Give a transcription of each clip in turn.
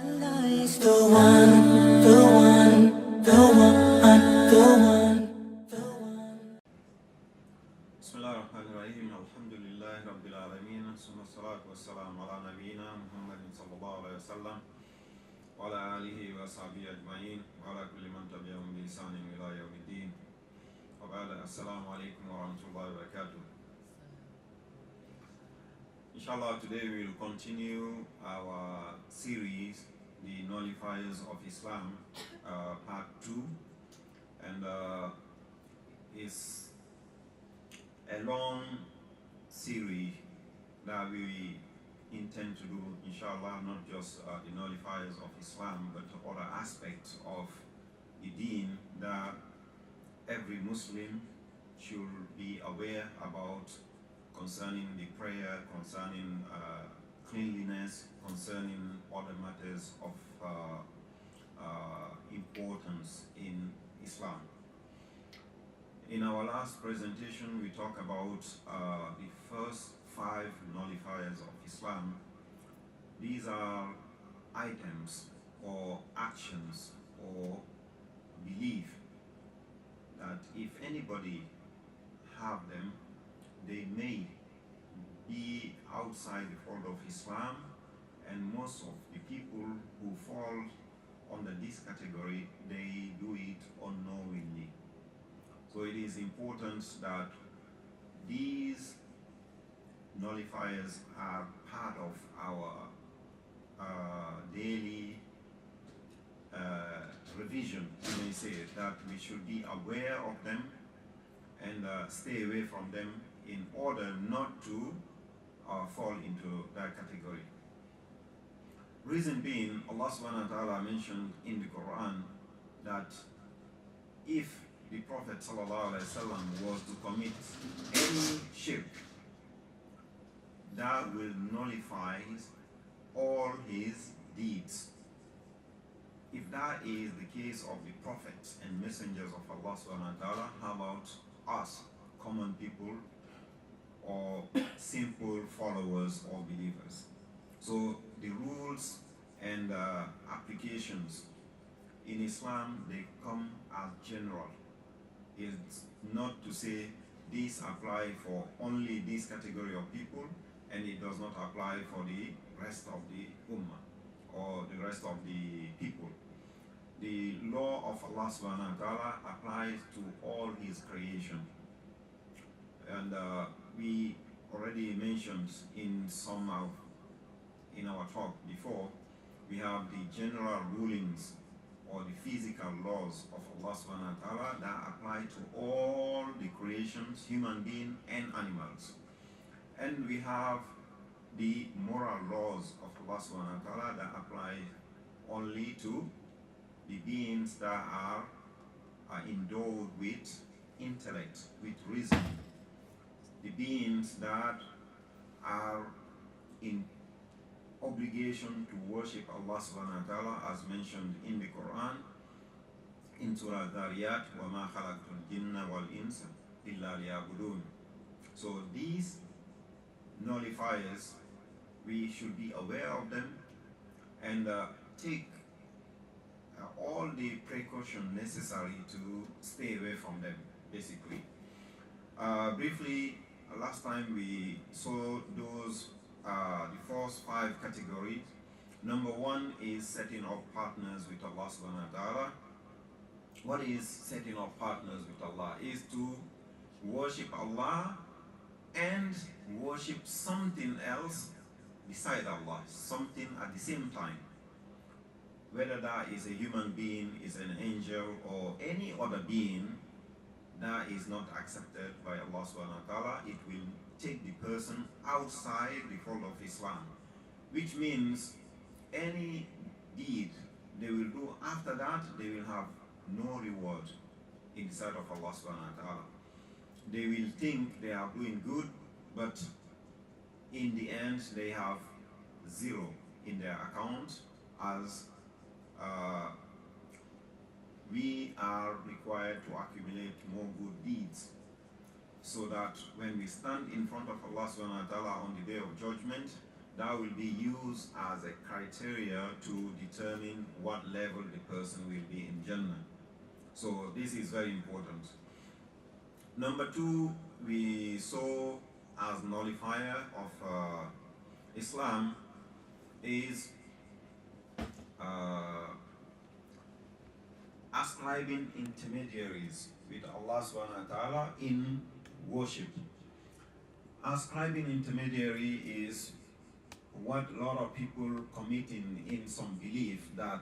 Allah is the one, the one, the one, the one. Bismillahirrahmanirrahim. Alhamdulillahi Rabbil Alameen. Summa salatu wassalamu ala nabiyyina Muhammadin sallallahu alayhi wa sallam wa ala alihi wa sahbihi ajma'in wa ala kulli man tabi'ahum bi ihsanin ila yawmiddin. Wa ba'da, assalamu alaikum wa rahmatullahi wa barakatuh. Inshallah, today we will continue our series, the Nullifiers of Islam, part 2, and it's a long series that we intend to do, inshallah, not just the Nullifiers of Islam, but other aspects of the deen that every Muslim should be aware about, concerning the prayer, concerning cleanliness, concerning other matters of importance in Islam. In our last presentation, we talked about the first 5 nullifiers of Islam. These are items or actions or belief that if anybody have them, they may be outside the fold of Islam, and most of the people who fall under this category, they do it unknowingly. So it is important that these nullifiers are part of our daily revision, you may say, that we should be aware of them and stay away from them in order not to fall into that category. Reason being, Allah subhanahu wa ta'ala mentioned in the Quran that if the Prophet sallallahu alaihi wasallam was to commit any shirk, that will nullify all his deeds. If that is the case of the prophets and messengers of Allah subhanahu wa ta'ala, how about us, common people or simple followers or believers? So the rules and applications in Islam, they come as general. It's not to say this apply for only this category of people and it does not apply for the rest of the ummah or the rest of the people. The law of Allah subhanahu wa ta'ala applies to all his creation. And we already mentioned in our talk before, we have the general rulings or the physical laws of Allah subhanahu wa ta'ala that apply to all the creations, human beings and animals. And we have the moral laws of Allah subhanahu wa ta'ala that apply only to the beings that are endowed with intellect, with reason. The beings that are in obligation to worship Allah subhanahu wa ta'ala, as mentioned in the Quran, in Surah Dhariyat, وَمَا خَلَقْتُ الْجِنَّ وَالْإِنسَ إِلَّا لِيَعْبُدُونَ. So these nullifiers, we should be aware of them and take all the precaution necessary to stay away from them, basically. Briefly, last time we saw those the first 5 categories. Number 1 is setting up partners with Allah subhanahu wa ta'ala. What is setting up partners with Allah? Is to worship Allah and worship something else beside Allah, something at the same time. Whether that is a human being, is an angel, or any other being that is not accepted by Allah subhanahu wa ta'ala, it will take the person outside the fold of Islam. Which means any deed they will do after that, they will have no reward in the sight of Allah subhanahu wa ta'ala. They will think they are doing good, but in the end they have 0 in their account, as we are required to accumulate more good deeds, so that when we stand in front of Allah subhanahu wa ta'ala on the day of judgment, that will be used as a criteria to determine what level the person will be in Jannah. So this is very important. Number two, we saw as nullifier of Islam is ascribing intermediaries with Allah subhanahu wa ta'ala in worship. Ascribing intermediary is what a lot of people commit in some belief that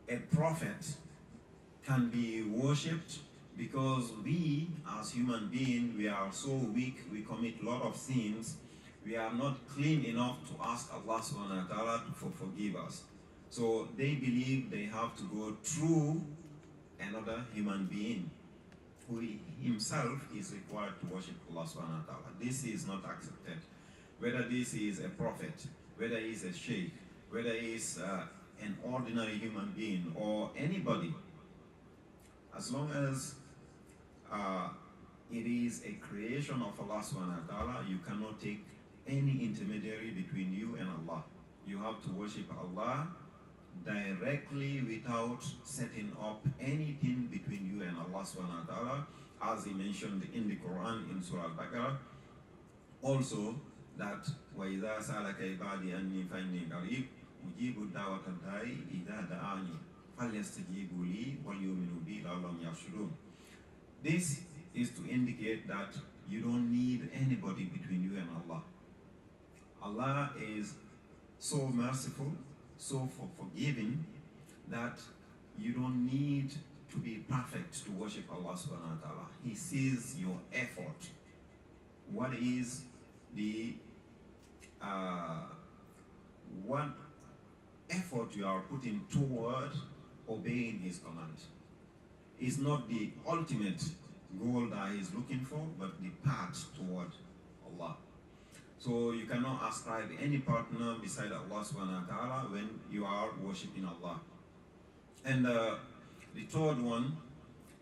a prophet can be worshipped because we as human beings, we are so weak, we commit a lot of sins, we are not clean enough to ask Allah subhanahu wa ta'ala to forgive us. So they believe they have to go through another human being who himself is required to worship Allah subhanahu wa ta'ala. This is not accepted. Whether this is a prophet, whether he is a sheikh, whether he is an ordinary human being or anybody, as long as it is a creation of Allah subhanahu wa ta'ala, you cannot take any intermediary between you and Allah. You have to worship Allah directly without setting up anything between you and Allah subhanahu wa ta'ala, as he mentioned in the Quran in Surah Al-Baqarah. Also, that وَإِذَا سَأَلَكَ عِبَادِي أَنِّي فَإِنِّي قَرِيبٌ أُجِيبُ دَعْوَةَ الدَّاعِ إِذَا دَعَانِي فَلْيَسْتَجِيبُوا لِي وَلْيُؤْمِنُوا بِي لَعَلَّهُمْ يَرْشُدُونَ. This is to indicate that you don't need anybody between you and Allah. Allah is so merciful, so forgiving, that you don't need to be perfect to worship Allah subhanahu wa ta'ala. He sees your effort. What is the what effort you are putting toward obeying His command? It's not the ultimate goal that He is looking for, but the path toward Allah. So you cannot ascribe any partner beside Allah subhanahu wa ta'ala when you are worshipping Allah. And the third one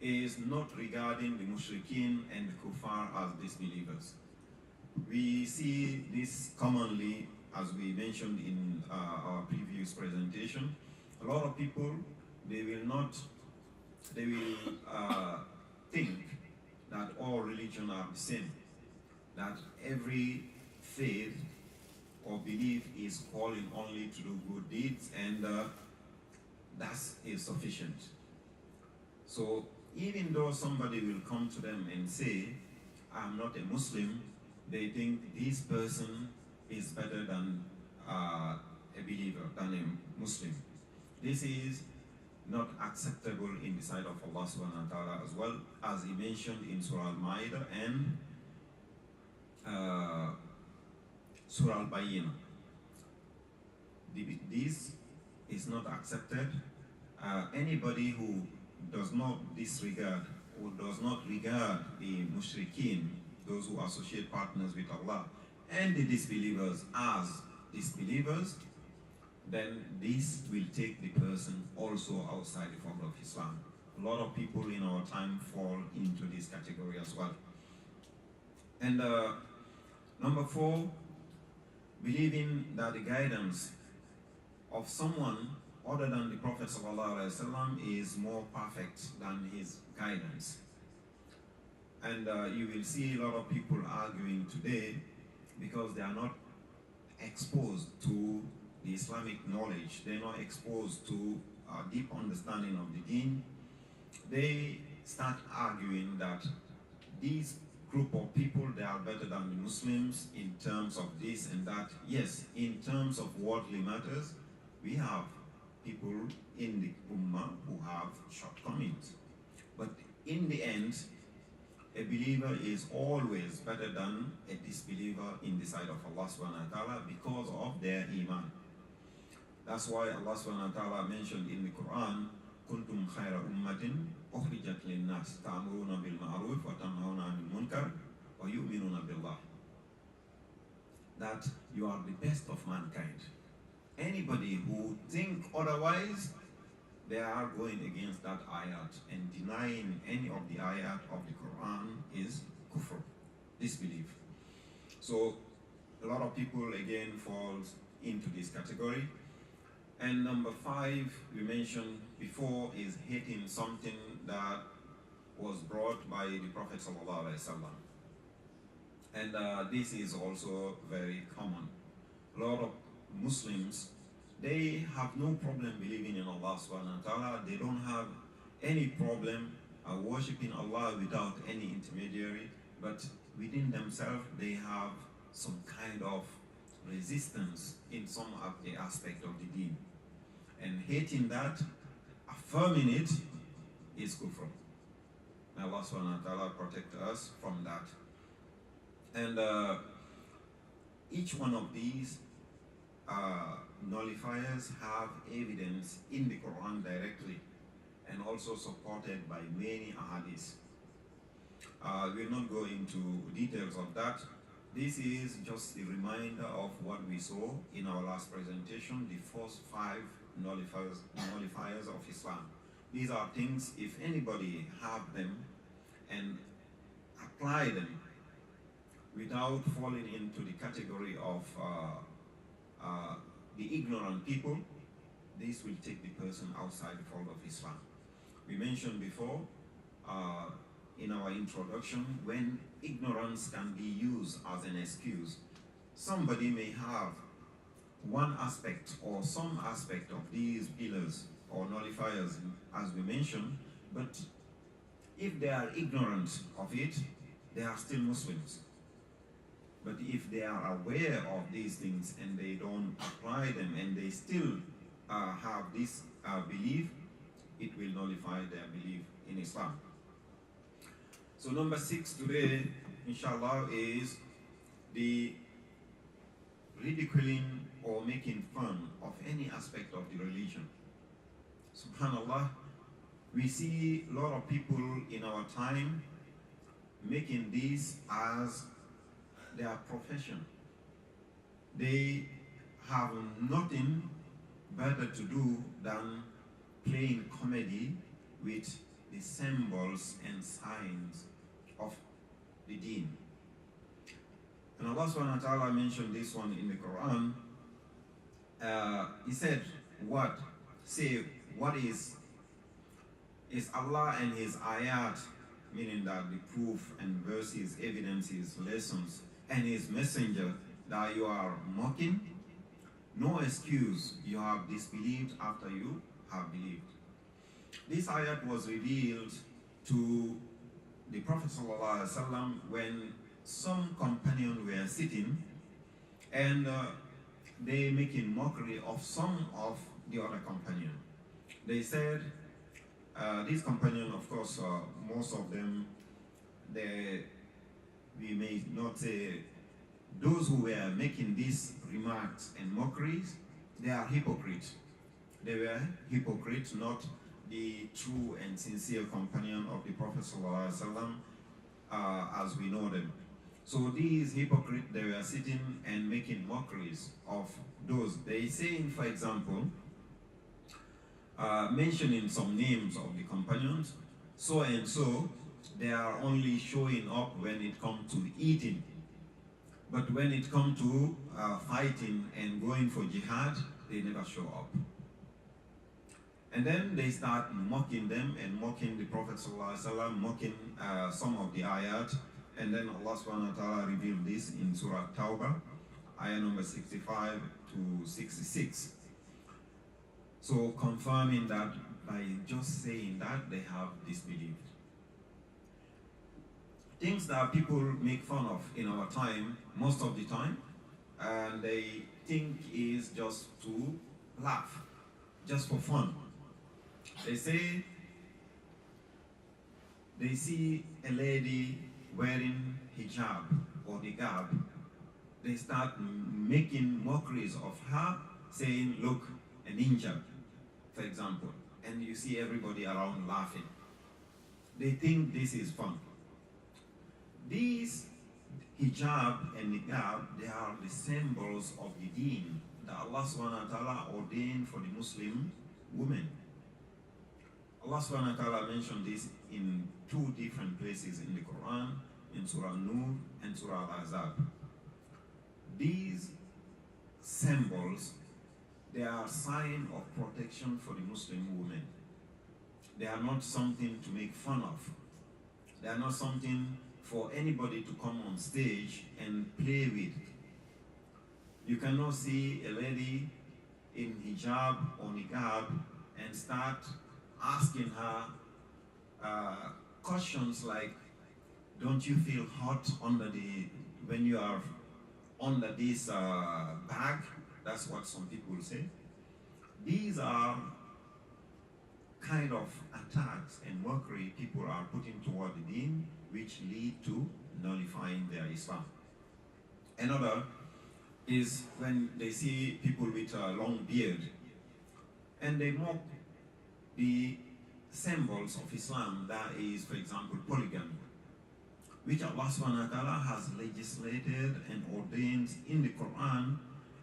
is not regarding the mushrikeen and the kuffar as disbelievers. We see this commonly, as we mentioned in our previous presentation. A lot of people, they will think that all religions are the same, that every faith or belief is calling only to do good deeds, and that is sufficient. So even though somebody will come to them and say, I'm not a Muslim, they think this person is better than a believer, than a Muslim. This is not acceptable in the sight of Allah subhanahu wa ta'ala, as well as He mentioned in Surah Al-Ma'idah and Surah Al-Bayyinah. This is not accepted. Anybody who does not disregard, who does not regard the mushrikeen, those who associate partners with Allah, and the disbelievers as disbelievers, then this will take the person also outside the fold of Islam. A lot of people in our time fall into this category as well. And number 4, believing that the guidance of someone other than the Prophet ﷺ is more perfect than his guidance. And you will see a lot of people arguing today because they are not exposed to the Islamic knowledge. They're not exposed to a deep understanding of the deen. They start arguing that these group of people, they are better than the Muslims in terms of this and that. Yes, in terms of worldly matters, we have people in the Ummah who have shortcomings. But in the end, a believer is always better than a disbeliever in the sight of Allah subhanahu wa ta'ala because of their iman. That's why Allah subhanahu wa ta'ala mentioned in the Quran, كنتم خير أمة أخرجت للناس تأمرون بالمعروف وتنهون عن المنكر ويؤمنون بالله. That you are the best of mankind. Anybody who think otherwise, they are going against that ayat, and denying any of the ayat of the Quran is kufr, disbelief. So A lot of people again falls into this category. And number 5, we mentioned before, is hating something that was brought by the Prophet ﷺ. And this is also very common. A lot of Muslims, they have no problem believing in Allah subhanahu wa ta'ala. They don't have any problem worshipping Allah without any intermediary, but within themselves they have some kind of resistance in some of the aspect of the deen. And hating that, affirming it, is kufr. May Allah subhanahu wa ta'ala protect us from that. And each one of these nullifiers have evidence in the Quran directly and also supported by many ahadith. We'll not go into details of that. This is just a reminder of what we saw in our last presentation, the first 5 nullifiers of Islam. These are things, if anybody have them and apply them without falling into the category of the ignorant people, this will take the person outside the fold of Islam. We mentioned before in our introduction, when ignorance can be used as an excuse, somebody may have one aspect or some aspect of these pillars or nullifiers, as we mentioned, but if they are ignorant of it, they are still Muslims. But if they are aware of these things and they don't apply them and they still have this belief, it will nullify their belief in Islam. So number 6 today, inshallah, is the ridiculing or making fun of any aspect of the religion. Subhanallah, we see a lot of people in our time making this as their profession. They have nothing better to do than playing comedy with the symbols and signs of the deen. And Allah subhanahu wa ta'ala mentioned this one in the Quran. He said, what? Say, what is Allah and His ayat, meaning that the proof and verses, evidences, lessons, and His messenger that you are mocking? No excuse, you have disbelieved after you have believed. This ayat was revealed to the Prophet ﷺ when some companions were sitting and they making mockery of some of the other companions. They said, these companions, of course, most of them, we may not say, those who were making these remarks and mockeries, they are hypocrites. They were hypocrites, not the true and sincere companion of the Prophet ﷺ, as we know them. So these hypocrites, they were sitting and making mockeries of those. They saying, for example, mentioning some names of the companions, so and so, they are only showing up when it comes to eating. But when it comes to fighting and going for jihad, they never show up. And then they start mocking them and mocking the Prophet ﷺ, mocking some of the ayat. And then Allah subhanahu wa ta'ala revealed this in Surah Tawbah, ayah number 65 to 66. So confirming that by just saying that, they have disbelieved. Things that people make fun of in our time, most of the time, and they think is just to laugh, just for fun. They say, they see a lady wearing hijab or niqab, they start making mockeries of her, saying, look, a ninja, for example, and you see everybody around laughing. They think this is fun. These hijab and niqab, they are the symbols of the deen that Allah subhanahu wa ta'ala ordained for the Muslim women. Allah subhanahu wa ta'ala mentioned this in 2 different places in the Quran, in Surah Nur and Surah Al-Ahzab. These symbols, they are a sign of protection for the Muslim woman. They are not something to make fun of. They are not something for anybody to come on stage and play with. You cannot see a lady in hijab or niqab and start asking her questions like, don't you feel hot when you are under this bag? That's what some people say. These are kind of attacks and mockery people are putting toward the deen, which lead to nullifying their Islam. Another is when they see people with a long beard and they mock the symbols of Islam, that is, for example, polygamy, which Allah subhanahu wa ta'ala has legislated and ordained in the Quran,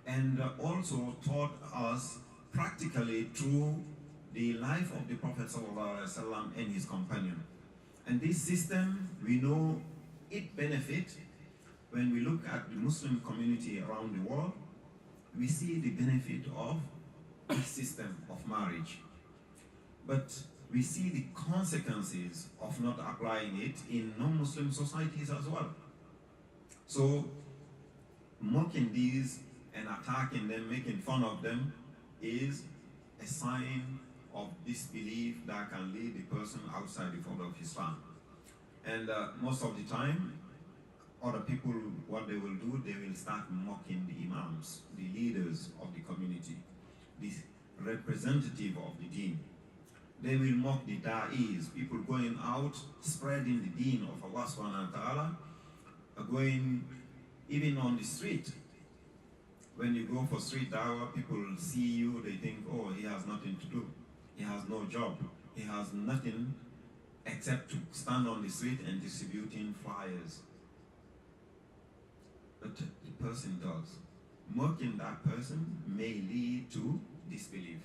and also taught us practically through the life of the Prophet ﷺ and his companion. And this system, we know it benefits. When we look at the Muslim community around the world, we see the benefit of this system of marriage. But we see the consequences of not applying it in non-Muslim societies as well. So, mocking these and attacking them, making fun of them, is a sign of disbelief that can lead the person outside the fold of Islam. And most of the time, other people, what they will do, they will start mocking the imams, the leaders of the community, the representative of the deen. They will mock the da'is, people going out, spreading the deen of Allah subhanahu wa ta'ala, going even on the street. When you go for street dawah, people see you, they think, oh, he has nothing to do. He has no job. He has nothing except to stand on the street and distributing flyers. But the person does. Mocking that person may lead to disbelief.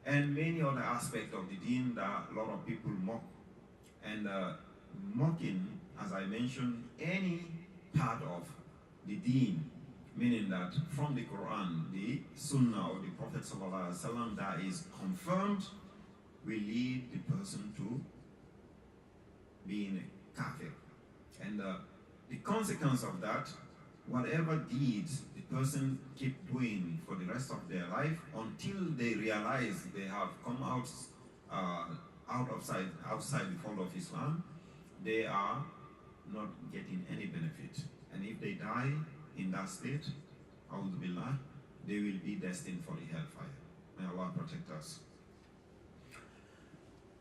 And many other aspects of the deen that a lot of people mock. And mocking, as I mentioned, any part of the deen, meaning that from the Quran, the Sunnah of the Prophet ﷺ that is confirmed, will lead the person to being a kafir. And the consequence of that, whatever deeds the person keep doing for the rest of their life until they realize they have come outside the fold of Islam, they are not getting any benefit. And if they die in that state, A'udhu Billah, they will be destined for the hellfire. May Allah protect us.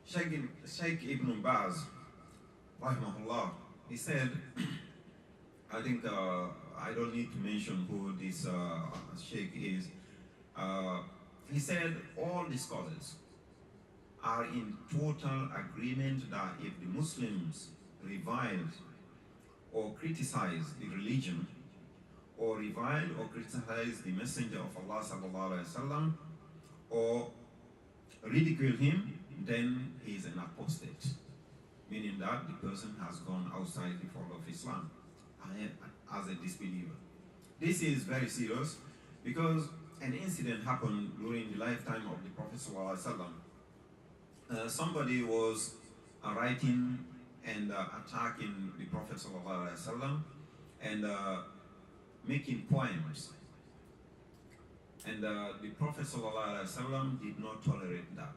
Sheikh Ibn Baz, rahimahullah, he said, I think I don't need to mention who this sheikh is. He said all the scholars are in total agreement that if the Muslims revile or criticize the religion, or revile or criticize the Messenger of Allah sallallahu alaihi wasallam, or ridicule him, then he is an apostate, meaning that the person has gone outside the fold of Islam as a disbeliever. This is very serious because an incident happened during the lifetime of the Prophet sallallahu alaihi wasallam. Somebody was writing and attacking the Prophet sallallahu alaihi wasallam and making poems, and the Prophet ﷺ did not tolerate that.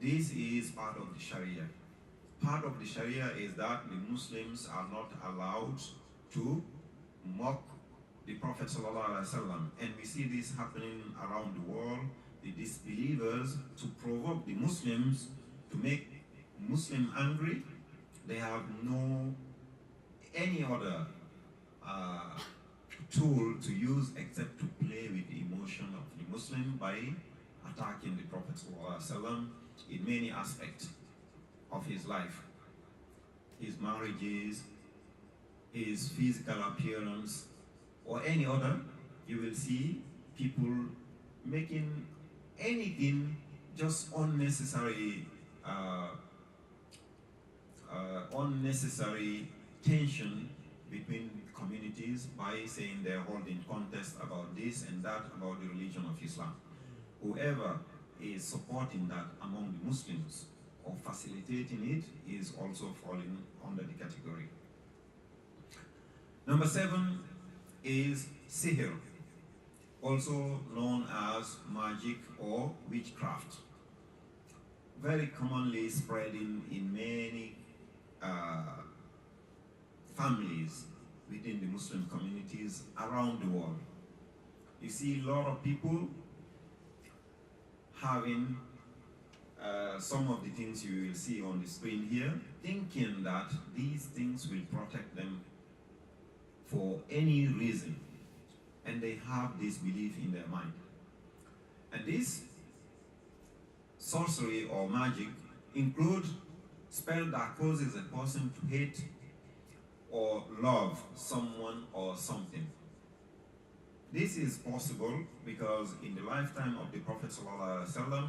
This is part of the Sharia. Part of the Sharia is that the Muslims are not allowed to mock the Prophet ﷺ, and we see this happening around the world. The disbelievers, to provoke the Muslims, to make Muslim angry, they have no any other tool to use except to play with the emotion of the Muslim by attacking the Prophet ﷺ in many aspects of his life. His marriages, his physical appearance, or any other. You will see people making anything just unnecessary tension between communities by saying they're holding contests about this and that about the religion of Islam. Whoever is supporting that among the Muslims or facilitating it is also falling under the category. Number 7 is sihr, also known as magic or witchcraft. Very commonly spreading in many families within the Muslim communities around the world. You see a lot of people having some of the things you will see on the screen here, thinking that these things will protect them for any reason, and they have this belief in their mind. And this sorcery or magic include spell that causes a person to hate or love someone or something. This is possible because in the lifetime of the Prophet ﷺ,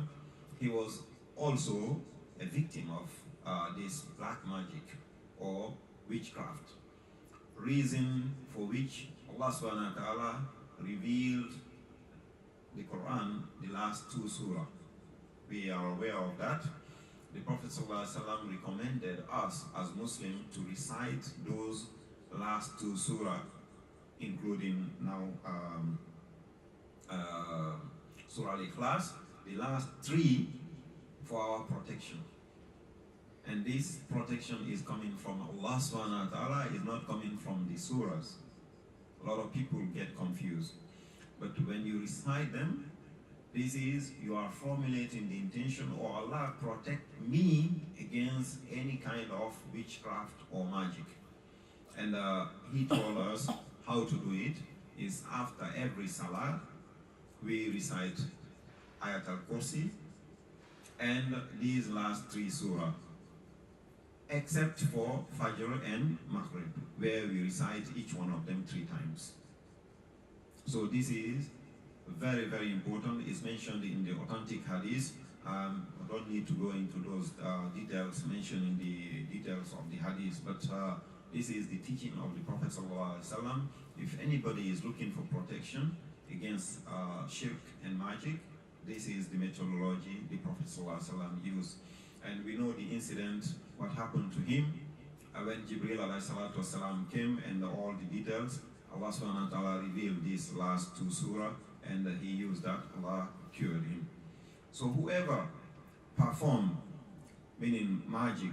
he was also a victim of this black magic or witchcraft, reason for which Allah subhanahu wa ta'ala revealed the Quran, the last 2 surah. We are aware of that. The Prophet ﷺ recommended us as Muslims to recite those last 2 surah, including now Surah Al-Ikhlas, the last 3 for our protection. And this protection is coming from Allah subhanahu wa ta'ala, is not coming from the surahs. A lot of people get confused. But when you recite them, this is, you are formulating the intention, or Allah protect me against any kind of witchcraft or magic. And He told us how to do it, is after every salah, we recite Ayat al-Kursi and these last 3 surah, except for Fajr and Maghrib, where we recite each one of them 3 times. So this is very, very important. It's mentioned in the authentic hadith. I don't need to go into those details mentioned in the details of the hadith, but this is the teaching of the Prophet ﷺ. If anybody is looking for protection against shirk and magic, this is the methodology the Prophet ﷺ used. And we know the incident, what happened to him when Jibreel ﷺ came, and all the details. Allah subhanahu wa ta'ala revealed these last 2 surah, and he used that, Allah cured him. So whoever perform, meaning magic,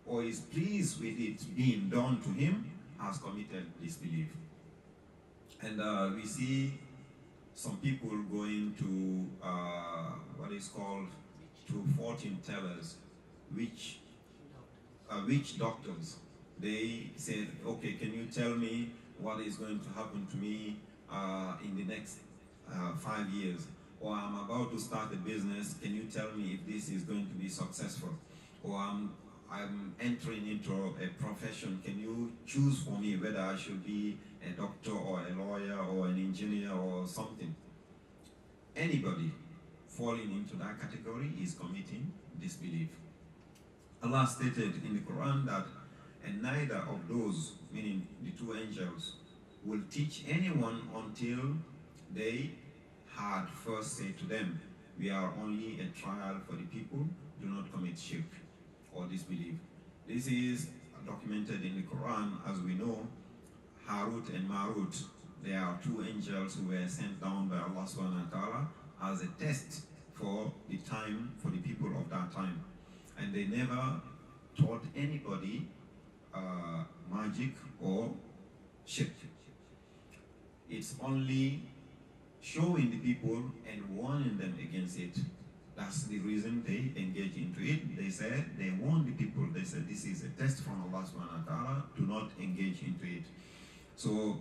or is pleased with it being done to him, has committed disbelief. And we see some people going to what is called to fortune tellers, witch doctors. They said, okay, can you tell me what is going to happen to me in the next 5 years? Or I'm about to start a business, can you tell me if this is going to be successful? Or I'm entering into a profession, can you choose for me whether I should be a doctor or a lawyer or an engineer or something? Anybody falling into that category is committing disbelief. Allah stated in the Quran that, and neither of those, meaning the 2 angels, will teach anyone until they had first said to them, we are only a trial for the people, do not commit shirk or disbelief. This is documented in the Quran. As we know, Harut and Marut, they are 2 angels who were sent down by Allah subhanahu wa ta'ala as a test for the time, for the people of that time. And they never taught anybody magic or shirk. It's only showing the people and warning them against it. That's the reason they engage into it. They said, they warn the people, they said this is a test from Allah subhanahu wa ta'ala, do not engage into it. So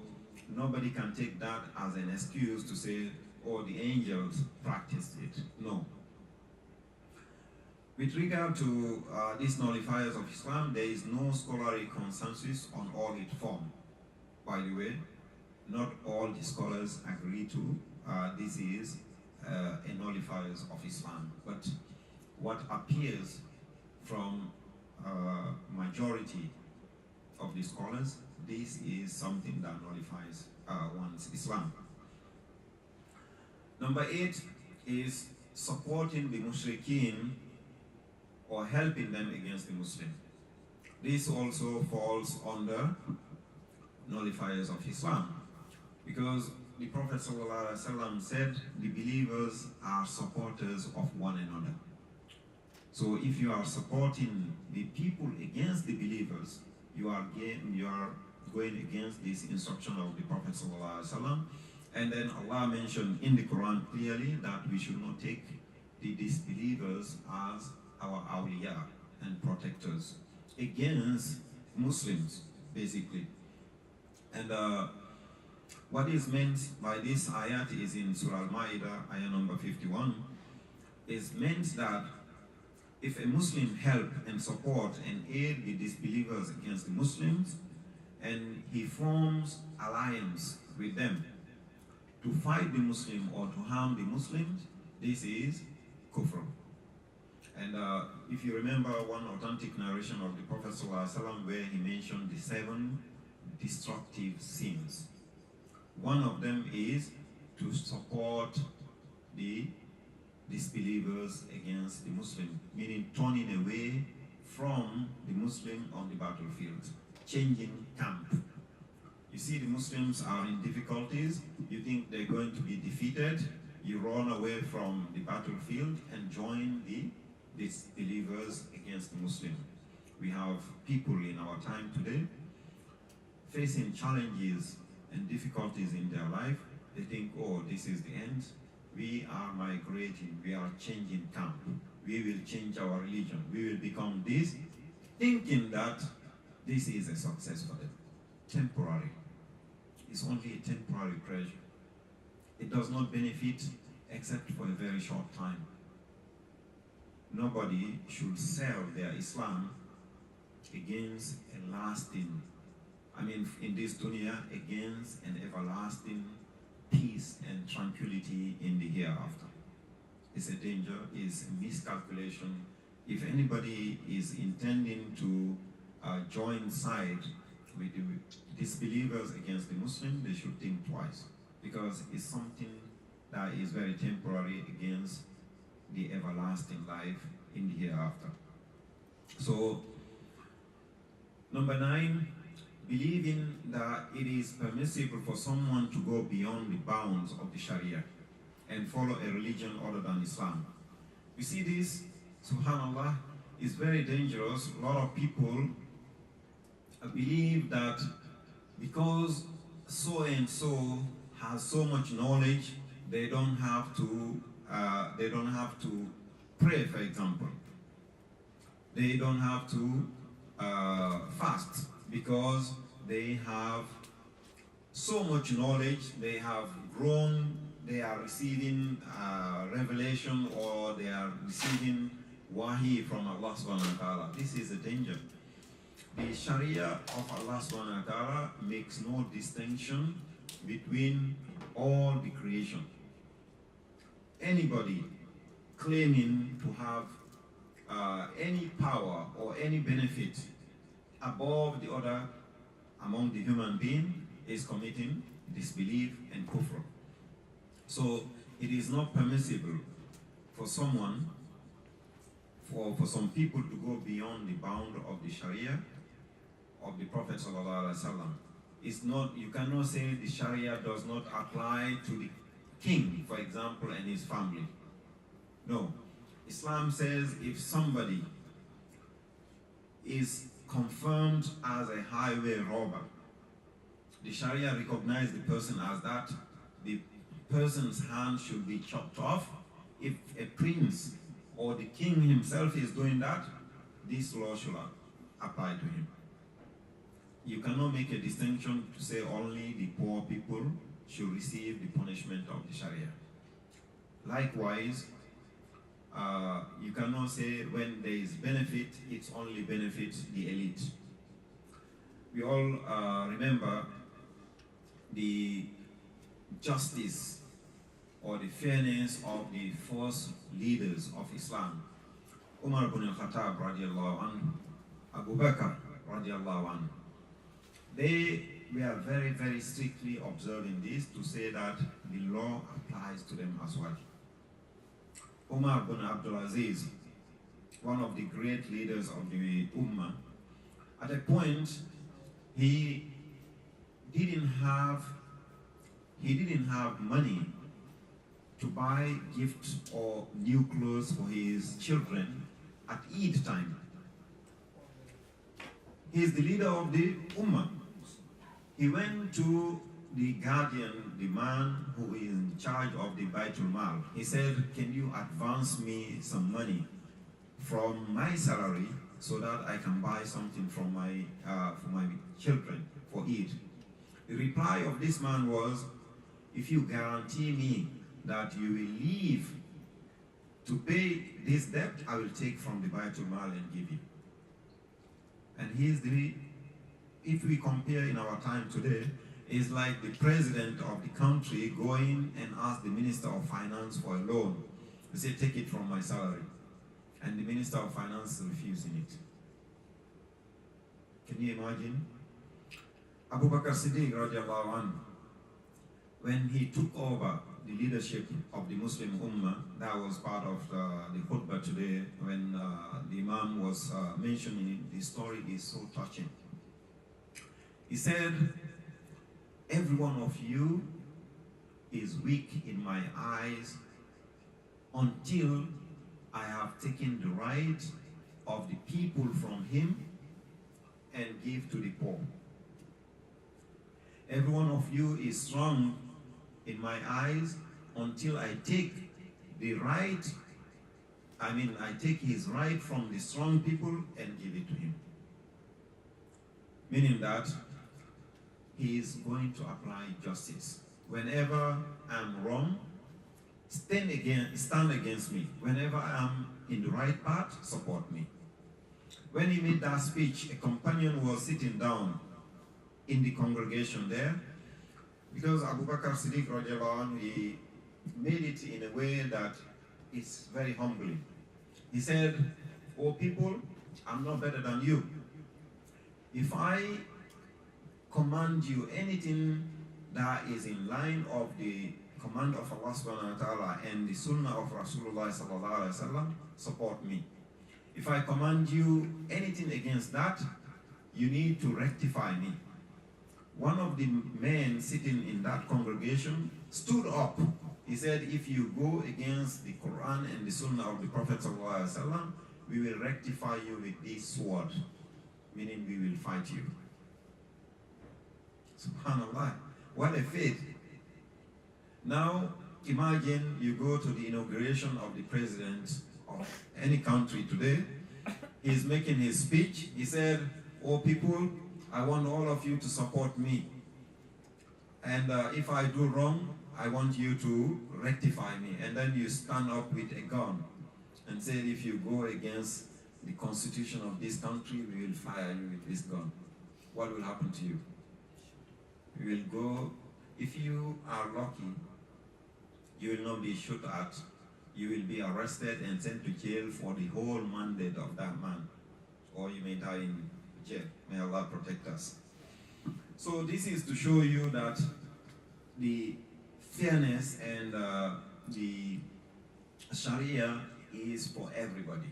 nobody can take that as an excuse to say, oh, the angels practiced it. No. With regard to these nullifiers of Islam, there is no scholarly consensus on all its form. By the way, not all the scholars agree to this is a nullifiers of Islam. But what appears from majority of the scholars, this is something that nullifies one's Islam. Number 8 is supporting the mushrikeen or helping them against the Muslim. This also falls under nullifiers of Islam, because the Prophet ﷺ said the believers are supporters of one another. So if you are supporting the people against the believers, you are going against this instruction of the Prophet ﷺ. And then Allah mentioned in the Quran clearly that we should not take the disbelievers as our awliya and protectors against Muslims, basically. And what is meant by this ayat is in Surah Al-Ma'idah, ayah number 51, is meant that if a Muslim help and support and aid the disbelievers against the Muslims, and he forms alliance with them to fight the Muslim or to harm the Muslims, this is kufr. And if you remember one authentic narration of the Prophet ﷺ where he mentioned the 7 destructive sins. One of them is to support the disbelievers against the Muslim, meaning turning away from the Muslim on the battlefield, changing camp. You see the Muslims are in difficulties, you think they're going to be defeated, you run away from the battlefield and join the disbelievers against the Muslim. We have people in our time today facing challenges and difficulties in their life. They think, oh, this is the end. We are migrating, we are changing camp. We will change our religion. We will become this, thinking that this is a success for them. Temporary. It's only a temporary pleasure. It does not benefit except for a very short time. Nobody should sell their Islam against a lasting, in this dunya, against an everlasting peace and tranquility in the hereafter. It's a danger, it's a miscalculation. If anybody is intending to join side with the disbelievers against the Muslim, they should think twice, because it's something that is very temporary against the everlasting life in the hereafter. So, number 9, believing that it is permissible for someone to go beyond the bounds of the Sharia and follow a religion other than Islam. You see this, subhanAllah, is very dangerous. A lot of people believe that because so and so has so much knowledge, they don't have to pray, for example. They don't have to fast because they have so much knowledge, they have grown, they are receiving revelation, or they are receiving wahi from Allah subhanahu wa ta'ala. This is a danger. The Sharia of Allah subhanahu wa ta'ala makes no distinction between all the creation. Anybody claiming to have any power or any benefit above the other among the human being is committing disbelief and kufr. So it is not permissible for someone, for some people to go beyond the bound of the Sharia of the Prophet ﷺ. It's not, you cannot say the Sharia does not apply to the king, for example, and his family. No. Islam says if somebody is confirmed as a highway robber, the Sharia recognizes the person as that. The person's hand should be chopped off. If a prince or the king himself is doing that, this law should apply to him. You cannot make a distinction to say only the poor people should receive the punishment of the Sharia. Likewise, you cannot say when there is benefit, it's only benefits the elite. We all remember the justice or the fairness of the first leaders of Islam. Umar ibn al-Khattab radiallahu anhu, Abu Bakr radiallahu anhu. They were very, very strictly observing this to say that the law applies to them as well. Umar bin Abdulaziz, one of the great leaders of the Ummah, at a point he didn't have money to buy gifts or new clothes for his children at Eid time. He is the leader of the Ummah. He went to the guardian, the man who is in charge of the Baitul Mal. He said, "Can you advance me some money from my salary so that I can buy something for my children for Eid?" The reply of this man was, "If you guarantee me that you will leave to pay this debt, I will take from the Baitul Mal and give you." And if we compare in our time today, it's like the president of the country going and ask the Minister of Finance for a loan. They say, "Take it from my salary." And the Minister of Finance refusing it. Can you imagine? Abu Bakr Siddiq radiallahu anhu, when he took over the leadership of the Muslim Ummah, that was part of the khutbah today when the Imam was mentioning it. The story is so touching. He said, "Every one of you is weak in my eyes until I have taken the right of the people from him and give to the poor. Every one of you is strong in my eyes until I take I take his right from the strong people and give it to him." Meaning that he is going to apply justice. Whenever I'm wrong, stand against me. Whenever I am in the right path, support me. When he made that speech, a companion was sitting down in the congregation there, because Abu Bakr Siddiq radiallahu anhu, he made it in a way that it's very humbling. He said, "Oh people, I'm not better than you. If I command you anything that is in line of the command of Allah subhanahu wa ta'ala and the sunnah of Rasulullah sallallahu alaihi wasallam, support me. If I command you anything against that, you need to rectify me." One of the men sitting in that congregation stood up. He said, "If you go against the Quran and the Sunnah of the Prophet ﷺ, we will rectify you with this sword," meaning we will fight you. Subhanallah, what a faith. Now, imagine you go to the inauguration of the president of any country today. He's making his speech. He said, "Oh people, I want all of you to support me. And if I do wrong, I want you to rectify me." And then you stand up with a gun and say, "If you go against the constitution of this country, we will fire you with this gun." What will happen to you? You will go, if you are lucky, you will not be shot at. You will be arrested and sent to jail for the whole mandate of that man. Or you may die in jail. May Allah protect us. So this is to show you that the fairness and the Sharia is for everybody.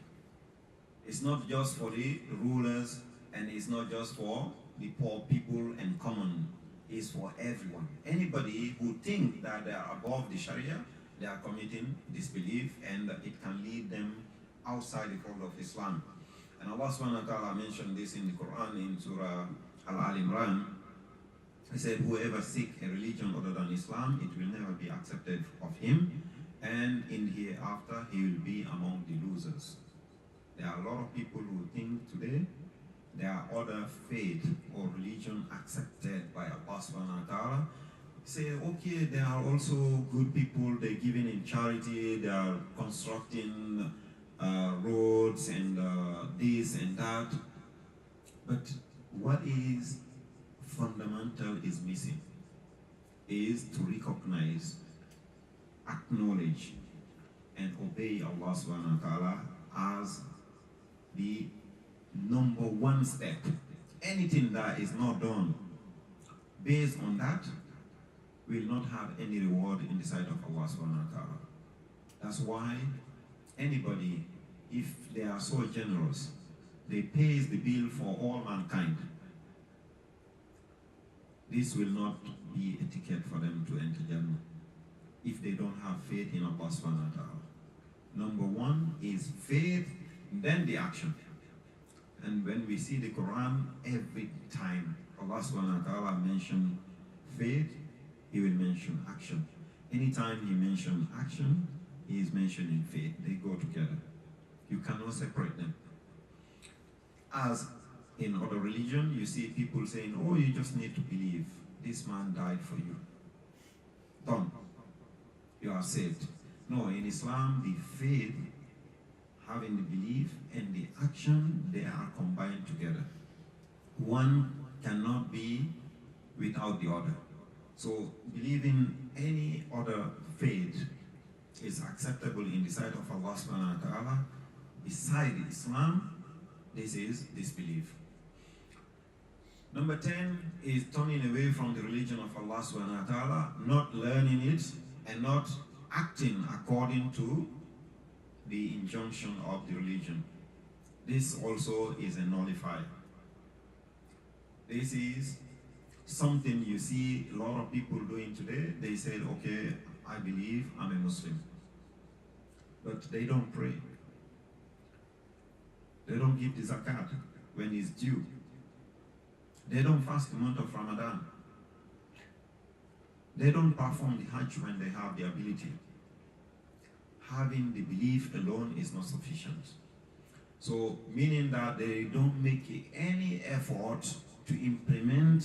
It's not just for the rulers, and it's not just for the poor people and common. It's for everyone. Anybody who think that they are above the Sharia, they are committing disbelief, and it can lead them outside the fold of Islam. And Allah subhanahu wa ta'ala mentioned this in the Quran in Surah Al-Imran. He said, "Whoever seeks a religion other than Islam, it will never be accepted of him, and in hereafter he will be among the losers." There are a lot of people who think today there are other faith or religion accepted by Allah subhanahu wa ta'ala. Say, okay, there are also good people, they're giving in charity, they are constructing roads and this and that. But what is fundamental is missing, is to recognize, acknowledge, and obey Allah subhanahu wa ta'ala as the number one step. Anything that is not done based on that will not have any reward in the sight of Allah subhanahu wa ta'ala. That's why anybody, if they are so generous, they pays the bill for all mankind, this will not be a ticket for them to enter Jannah if they don't have faith in Allah subhanahu wa ta'ala. Number one is faith, then the action. And when we see the Quran, every time Allah subhanahu wa ta'ala mention faith, He will mention action. Anytime He mentions action, He is mentioning faith. They go together. You cannot separate them. As in other religion, you see people saying, oh, you just need to believe. This man died for you. Done. You are saved. No, in Islam, the faith, having the belief, and the action, they are combined together. One cannot be without the other. So believing any other faith is acceptable in the sight of Allah subhanahu wa ta'ala. Beside Islam, this is disbelief. Number 10 is turning away from the religion of Allah subhanahu wa ta'ala, not learning it and not acting according to the injunction of the religion. This also is a nullifier. This is something you see a lot of people doing today. They said, okay, I believe I'm a Muslim. But they don't pray. They don't give the zakat when it's due. They don't fast the month of Ramadan. They don't perform the Hajj when they have the ability. Having the belief alone is not sufficient. So, meaning that they don't make any effort to implement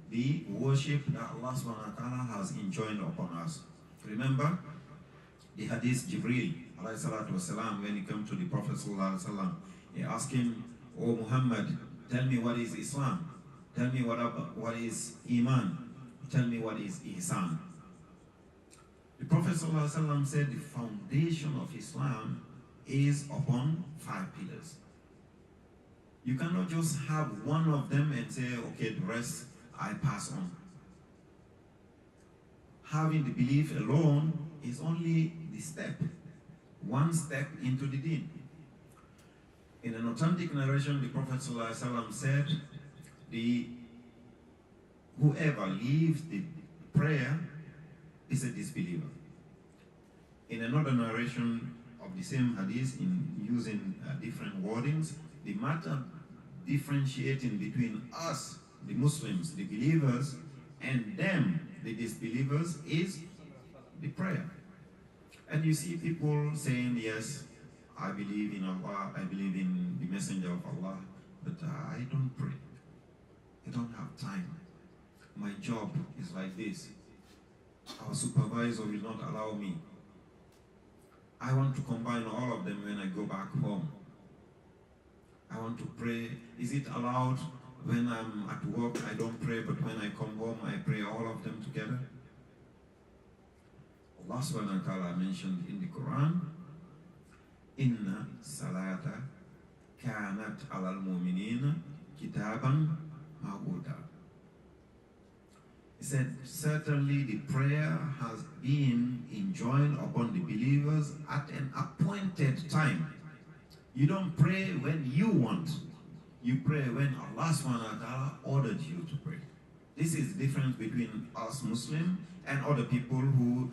the worship that Allah subhanahu wa ta'ala has enjoined upon us. Remember the hadith Jibreel alayhi salatu wasalam, when he came to the Prophet sallallahu alaihi wasallam, he asked him, "O Muhammad, tell me what is Islam? Tell me what is Iman? Tell me what is Ihsan." The Prophet sallallahu alaihi wasallam said the foundation of Islam is upon 5 pillars. You cannot just have one of them and say, okay, the rest I pass on. Having the belief alone is only the step, one step into the deen. In an authentic narration, the Prophet ﷺ said, whoever leaves the prayer is a disbeliever. In another narration of the same hadith, in using different wordings, the matter differentiating between us, the Muslims, the believers, and them, the disbelievers, is the prayer. And you see people saying, yes, I believe in Allah, I believe in the messenger of Allah, but I don't pray. I don't have time. My job is like this. Our supervisor will not allow me. I want to combine all of them when I go back home. I want to pray. Is it allowed when I'm at work, I don't pray, but when I come home, I pray all of them together? Allah subhanahu wa ta'ala mentioned in the Quran, Inna salata kanat alal mu'minina kitaban mawquta. He said, certainly the prayer has been enjoined upon the believers at an appointed time. You don't pray when you want. You pray when Allah subhanahu wa ta'ala ordered you to pray. This is the difference between us Muslims and other people who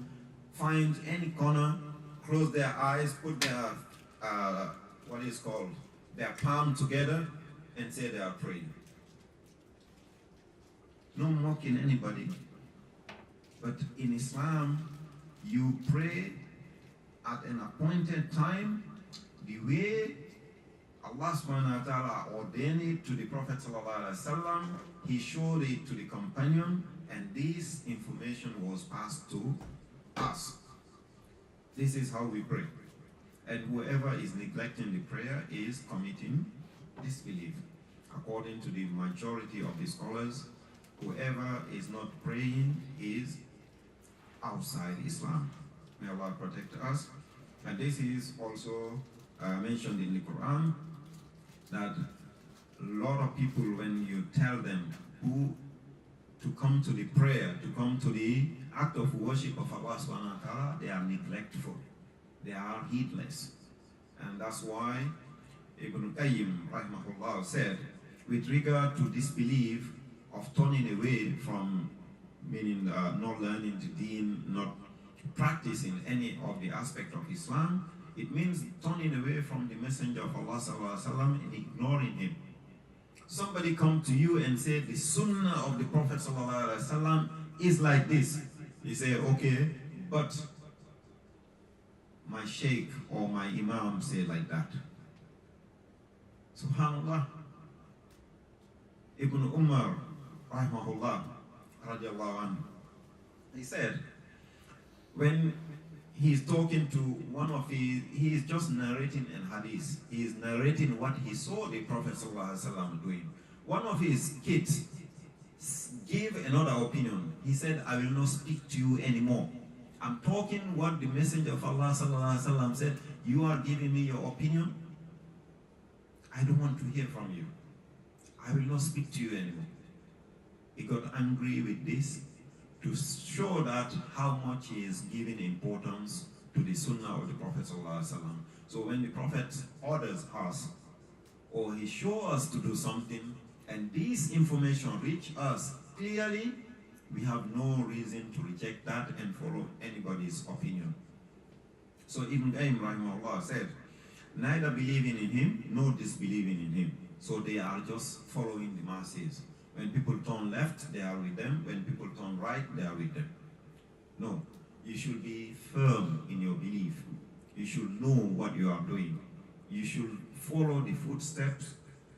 find any corner, close their eyes, put their, their palm together and say they are praying. No mocking anybody. But in Islam, you pray at an appointed time, the way Allah subhanahu wa ta'ala ordained it to the Prophet sallallahu alaihi wasallam. He showed it to the companion, and this information was passed to us. This is how we pray. And whoever is neglecting the prayer is committing disbelief. According to the majority of the scholars, whoever is not praying is outside Islam. May Allah protect us. And this is also mentioned in the Quran, that a lot of people, when you tell them who to come to the prayer, to come to the act of worship of Allah subhanahu wa ta'ala, they are neglectful. They are heedless. And that's why Ibn Qayyim rahimahullah said, with regard to disbelief of turning away from, meaning not learning the deen, not practicing any of the aspect of Islam, it means turning away from the Messenger of Allah sallallahu alaihi wasallam and ignoring him. Somebody come to you and say the sunnah of the Prophet sallallahu alaihi wasallam is like this. You say, okay, but my sheikh or my imam say like that. Subhanallah. Ibn Umar rahimahullah radiallahu anhu, he said, when he's talking to one of his, he is just narrating an hadith. He is narrating what he saw the Prophet ﷺ doing. One of his kids gave another opinion. He said, I will not speak to you anymore. I'm talking what the Messenger of Allah ﷺ said. You are giving me your opinion. I don't want to hear from you. I will not speak to you anymore. He got angry with this, to show that how much he is giving importance to the sunnah of the Prophet ﷺ. So when the Prophet orders us, or he shows us to do something, and this information reach us clearly, we have no reason to reject that and follow anybody's opinion. So Ibn Qayyim rahimahullah said, neither believing in him, nor disbelieving in him. So they are just following the masses. When people turn left, they are with them. When people turn right, they are with them. No, you should be firm in your belief. You should know what you are doing. You should follow the footsteps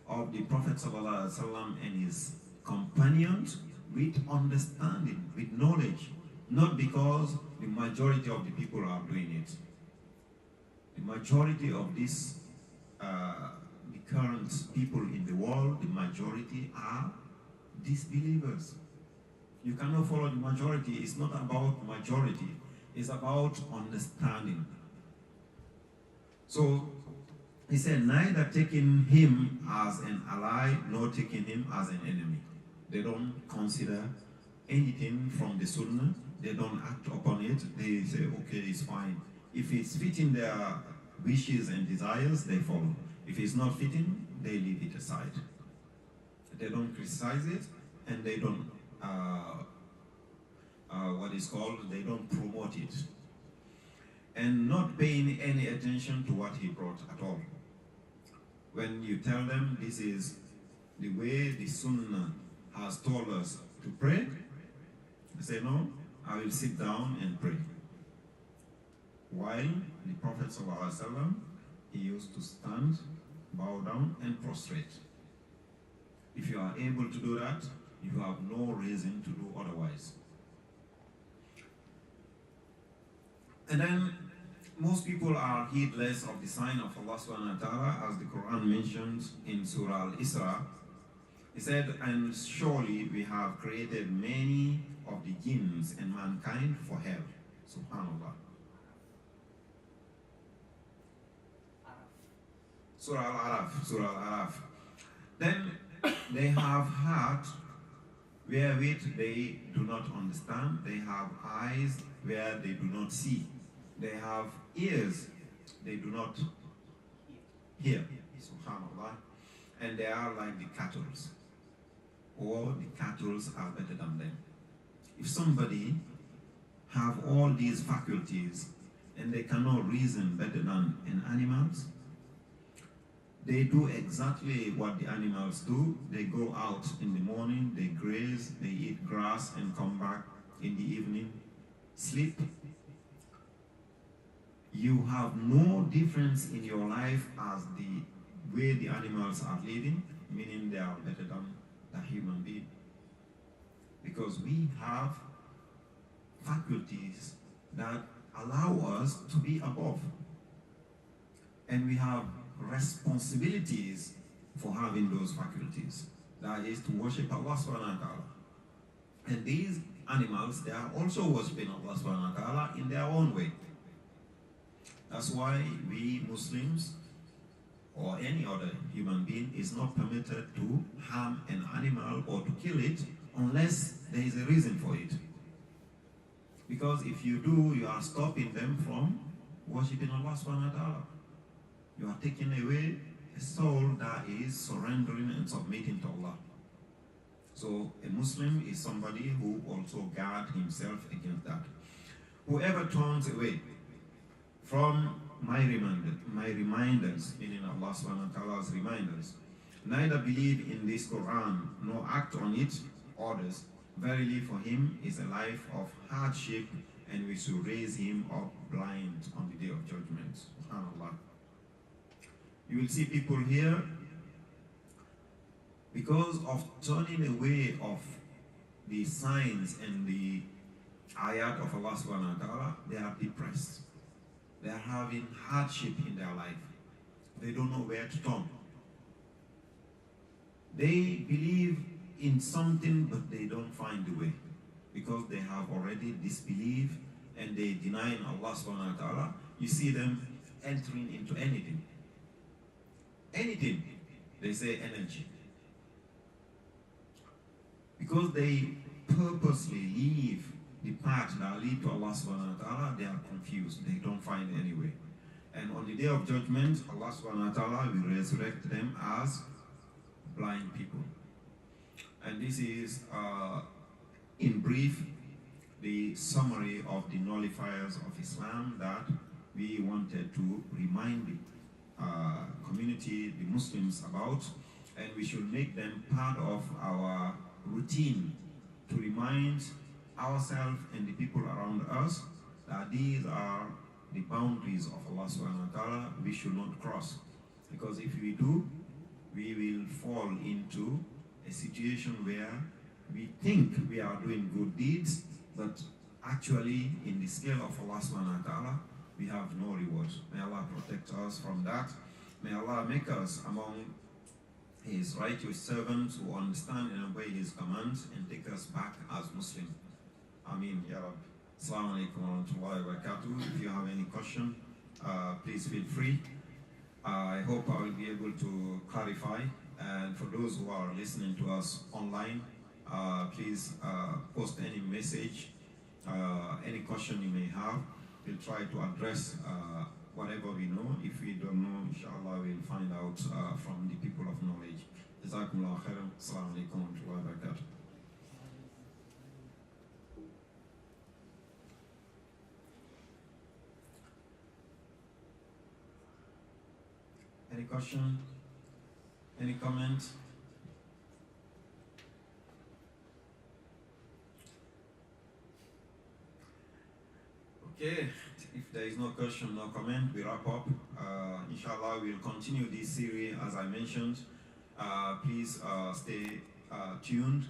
of the Prophet ﷺ and his companions with understanding, with knowledge, not because the majority of the people are doing it. The majority of this, the current people in the world, the majority are disbelievers. You cannot follow the majority. It's not about majority. It's about understanding. So he said, neither taking him as an ally nor taking him as an enemy. They don't consider anything from the sunnah. They don't act upon it. They say, okay, it's fine. If it's fitting their wishes and desires, they follow. If it's not fitting, they leave it aside. They don't criticize it, and they don't, they don't promote it. And not paying any attention to what he brought at all. When you tell them this is the way the Sunnah has told us to pray, they say, no, I will sit down and pray. While the Prophet ﷺ, he used to stand, bow down, and prostrate. If you are able to do that, you have no reason to do otherwise. And then most people are heedless of the sign of Allah subhanahu wa ta'ala, as the Quran mentions in Surah Al-Isra. He said, and surely we have created many of the jinns and mankind for hell. Subhanallah. Surah Al-Araf. Then they have heart wherewith they do not understand. They have eyes where they do not see. They have ears they do not hear. Subhanallah. And they are like the cattle. Or the cattle are better than them. If somebody have all these faculties and they cannot reason better than an animals, they do exactly what the animals do. They go out in the morning, they graze, they eat grass and come back in the evening, sleep. You have no difference in your life as the way the animals are living, meaning they are better than the human being. Because we have faculties that allow us to be above. And we have responsibilities for having those faculties. That is to worship Allah subhanahu wa ta'ala. And these animals, they are also worshiping Allah subhanahu wa ta'ala in their own way. That's why we Muslims or any other human being is not permitted to harm an animal or to kill it unless there is a reason for it. Because if you do, you are stopping them from worshipping Allah subhanahu wa ta'ala. You are taking away a soul that is surrendering and submitting to Allah. So a Muslim is somebody who also guards himself against that. Whoever turns away from my reminders, meaning Allah subhanahu wa ta'ala's reminders, neither believe in this Quran nor act on it, others, verily for him is a life of hardship, and we shall raise him up blind on the day of judgment. SubhanAllah. You will see people here, because of turning away of the signs and the ayat of Allah subhanahu wa ta'ala, they are depressed. They are having hardship in their life. They don't know where to turn. They believe in something, but they don't find the way, because they have already disbelieved and they deny Allah subhanahu wa ta'ala. You see them entering into anything. Anything. They say energy. Because they purposely leave the path that lead to Allah subhanahu wa ta'ala, they are confused. They don't find any way. And on the day of judgment, Allah subhanahu wa ta'ala will resurrect them as blind people. And this is, in brief, the summary of the nullifiers of Islam that we wanted to remind the community, the Muslims about, and we should make them part of our routine to remind ourselves and the people around us that these are the boundaries of Allah subhanahu wa ta'ala we should not cross. Because if we do, we will fall into a situation where we think we are doing good deeds, but actually in the scale of Allah subhanahu wa ta'ala, we have no reward. May Allah protect us from that. May Allah make us among His righteous servants who understand and obey His commands and take us back as Muslims. Ameen, Ya Rabbi. Assalamu alaikum wa rahmatullahi wa barakatuh. If you have any question, please feel free. I hope I will be able to clarify. And for those who are listening to us online, please post any message, any question you may have. We'll try to address whatever we know. If we don't know, inshallah, we'll find out from the people of knowledge. Jazakumullah khairan. Assalamu alaikum wa rahmatullahi wa barakatuh. Any question? Any comment? Okay, if there is no question, no comment, we wrap up. Inshallah, we'll continue this series as I mentioned. Please stay tuned.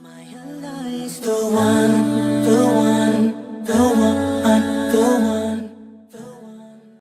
My Allah is the one, the one.